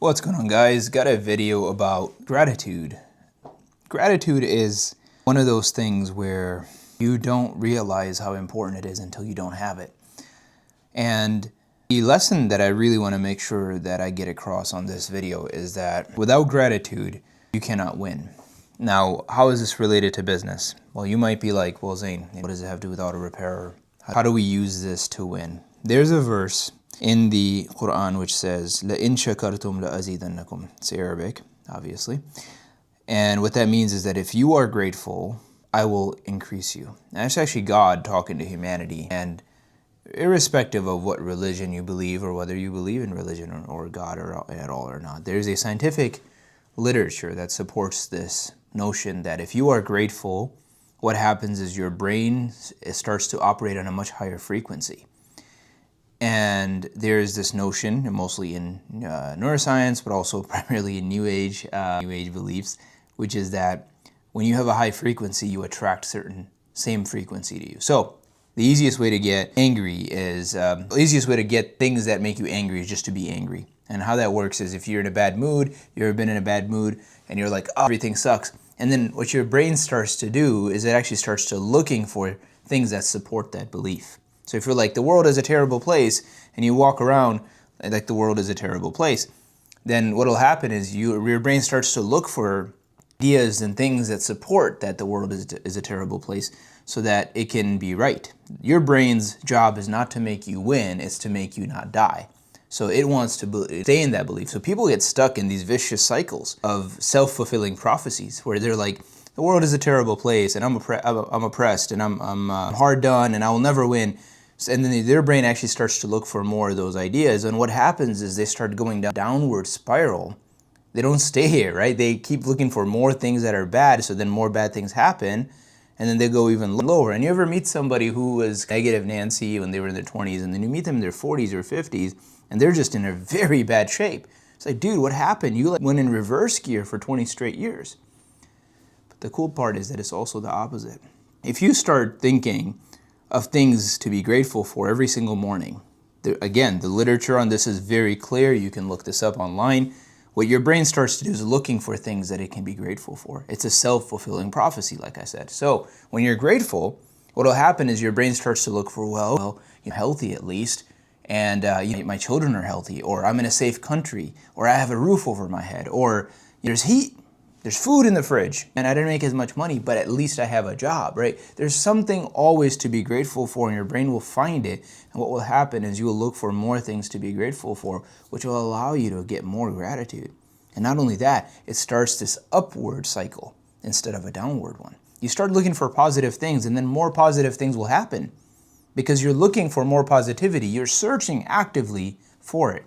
What's going on, guys? Got a video about gratitude. Gratitude is one of those things where you don't realize how important it is until you don't have it. And the lesson that I really want to make sure that I get across on this video is that without gratitude, you cannot win. Now, how is this related to business? Well, you might be like, well, Zane, what does it have to do with auto repair? How do we use this to win? There's a verse in the Quran which says, لَإِن شَكَرْتُمْ لَأَزِيدَنَّكُمْ. It's Arabic, obviously. And what that means is that if you are grateful, I will increase you. And that's actually God talking to humanity. And irrespective of what religion you believe or whether you believe in religion or God at all or not, there's a scientific literature that supports this notion that if you are grateful, what happens is your brain starts to operate on a much higher frequency. And there's this notion, mostly in neuroscience, but also primarily in New Age beliefs, which is that when you have a high frequency, you attract same frequency to you. So the easiest way to get angry is, the easiest way to get things that make you angry is just to be angry. And how that works is if you're in a bad mood, you've ever been in a bad mood, and you're like, oh, everything sucks. And then what your brain starts to do is it actually starts to looking for things that support that belief. So if you're like, the world is a terrible place, and you walk around like the world is a terrible place, then what will happen is your brain starts to look for ideas and things that support that the world is a terrible place so that it can be right. Your brain's job is not to make you win, it's to make you not die. So it wants to stay in that belief. So people get stuck in these vicious cycles of self-fulfilling prophecies where they're like, the world is a terrible place, and I'm oppressed, and I'm hard done, and I will never win. And then their brain actually starts to look for more of those ideas. And what happens is they start going down a downward spiral. They don't stay here, right? They keep looking for more things that are bad, so then more bad things happen, and then they go even lower. And you ever meet somebody who was negative Nancy when they were in their 20s, and then you meet them in their 40s or 50s, and they're just in a very bad shape. It's like, dude, what happened? You went in reverse gear for 20 straight years. But the cool part is that it's also the opposite. If you start thinking of things to be grateful for every single morning. Again, the literature on this is very clear. You can look this up online. What your brain starts to do is looking for things that it can be grateful for. It's a self-fulfilling prophecy, like I said. So when you're grateful, what will happen is your brain starts to look for, well, you're healthy at least, and my children are healthy, or I'm in a safe country, or I have a roof over my head, or there's heat. There's food in the fridge, and I didn't make as much money, but at least I have a job, right? There's something always to be grateful for, and your brain will find it. And what will happen is you will look for more things to be grateful for, which will allow you to get more gratitude. And not only that, it starts this upward cycle instead of a downward one. You start looking for positive things, and then more positive things will happen because you're looking for more positivity. You're searching actively for it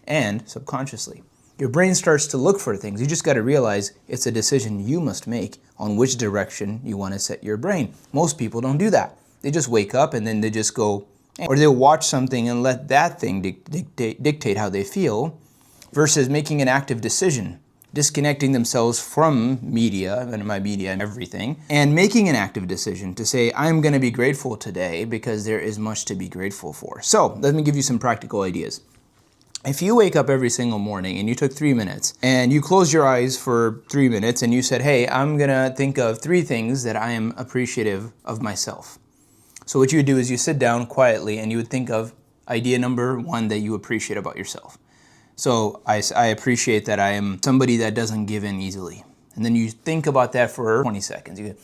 and subconsciously. Your brain starts to look for things. You just got to realize it's a decision you must make on which direction you want to set your brain. Most people don't do that. They just wake up and then they just go, or they'll watch something and let that thing dictate how they feel versus making an active decision, disconnecting themselves from media and my media and everything, and making an active decision to say, I'm going to be grateful today because there is much to be grateful for. So let me give you some practical ideas. If you wake up every single morning and you took 3 minutes and you closed your eyes for 3 minutes and you said, hey, I'm going to think of 3 things that I am appreciative of myself. So what you would do is you sit down quietly and you would think of idea number 1 that you appreciate about yourself. So I appreciate that I am somebody that doesn't give in easily. And then you think about that for 20 seconds. And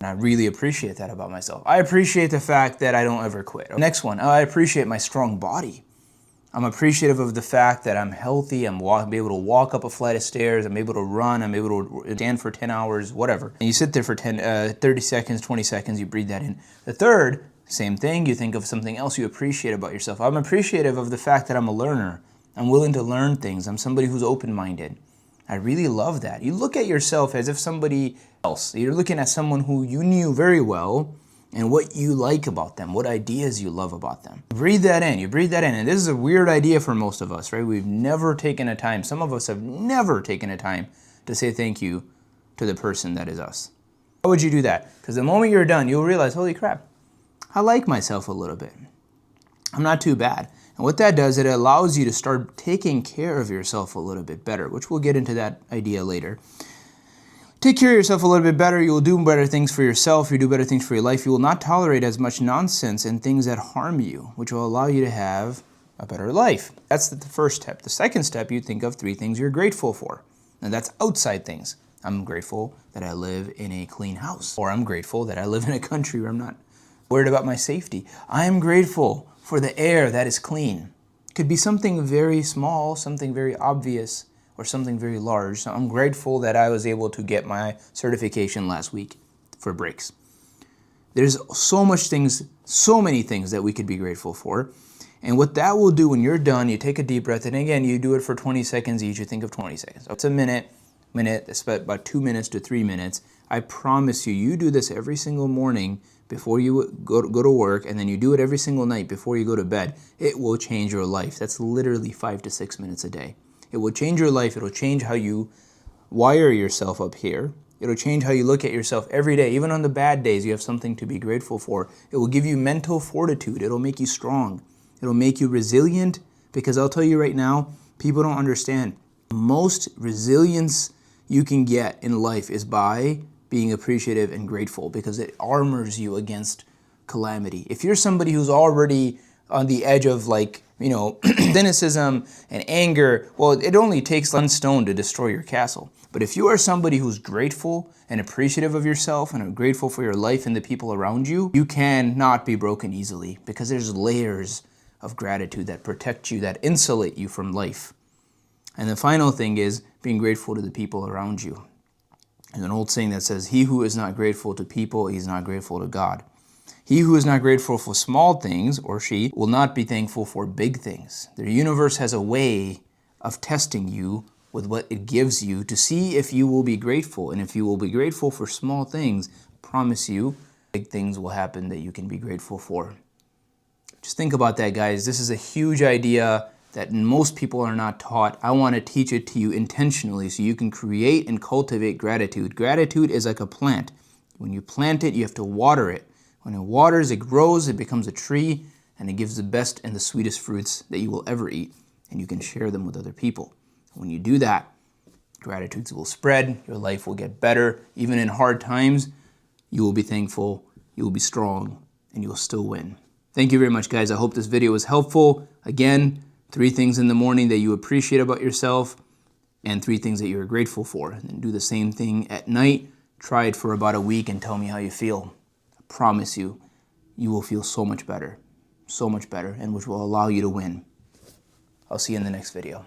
I really appreciate that about myself. I appreciate the fact that I don't ever quit. Next one, I appreciate my strong body. I'm appreciative of the fact that I'm healthy, I'm able to walk up a flight of stairs, I'm able to run, I'm able to stand for 10 hours, whatever. And you sit there for 30 seconds, 20 seconds, you breathe that in. The third, same thing, you think of something else you appreciate about yourself. I'm appreciative of the fact that I'm a learner. I'm willing to learn things. I'm somebody who's open-minded. I really love that. You look at yourself as if somebody else. You're looking at someone who you knew very well, and what you like about them, what ideas you love about them. Breathe that in, you breathe that in. And this is a weird idea for most of us, right? We've never taken a time, some of us have never taken a time to say thank you to the person that is us. How would you do that? Because the moment you're done, you'll realize, holy crap, I like myself a little bit. I'm not too bad. And what that does, it allows you to start taking care of yourself a little bit better, which we'll get into that idea later. Take care of yourself a little bit better. You will do better things for yourself. You do better things for your life. You will not tolerate as much nonsense and things that harm you, which will allow you to have a better life. That's the first step. The second step, you think of 3 things you're grateful for. And that's outside things. I'm grateful that I live in a clean house. Or I'm grateful that I live in a country where I'm not worried about my safety. I am grateful for the air that is clean. It could be something very small, something very obvious, or something very large. So I'm grateful that I was able to get my certification last week for brakes. There's so many things that we could be grateful for. And what that will do when you're done, you take a deep breath, and again, you do it for 20 seconds each. You think of 20 seconds. So it's a minute, it's about 2 minutes to 3 minutes. I promise you, you do this every single morning before you go to work, and then you do it every single night before you go to bed. It will change your life. That's literally 5 to 6 minutes a day. It will change your life. It'll change how you wire yourself up here. It'll change how you look at yourself every day. Even on the bad days, you have something to be grateful for. It will give you mental fortitude. It'll make you strong. It'll make you resilient, because I'll tell you right now, people don't understand. Most resilience you can get in life is by being appreciative and grateful, because it armors you against calamity. If you're somebody who's already on the edge of cynicism and anger, well, it only takes one stone to destroy your castle. But if you are somebody who's grateful and appreciative of yourself and are grateful for your life and the people around you, you cannot be broken easily, because there's layers of gratitude that protect you, that insulate you from life. And the final thing is being grateful to the people around you. There's an old saying that says, he who is not grateful to people, he's not grateful to God. He who is not grateful for small things, or she, will not be thankful for big things. The universe has a way of testing you with what it gives you to see if you will be grateful. And if you will be grateful for small things, I promise you, big things will happen that you can be grateful for. Just think about that, guys. This is a huge idea that most people are not taught. I want to teach it to you intentionally so you can create and cultivate gratitude. Gratitude is like a plant. When you plant it, you have to water it. When it waters, it grows, it becomes a tree, and it gives the best and the sweetest fruits that you will ever eat, and you can share them with other people. When you do that, gratitude will spread, your life will get better. Even in hard times, you will be thankful, you will be strong, and you will still win. Thank you very much, guys. I hope this video was helpful. Again, 3 things in the morning that you appreciate about yourself, and 3 things that you're grateful for. And then do the same thing at night. Try it for about a week and tell me how you feel. Promise you, you will feel so much better, and which will allow you to win. I'll see you in the next video.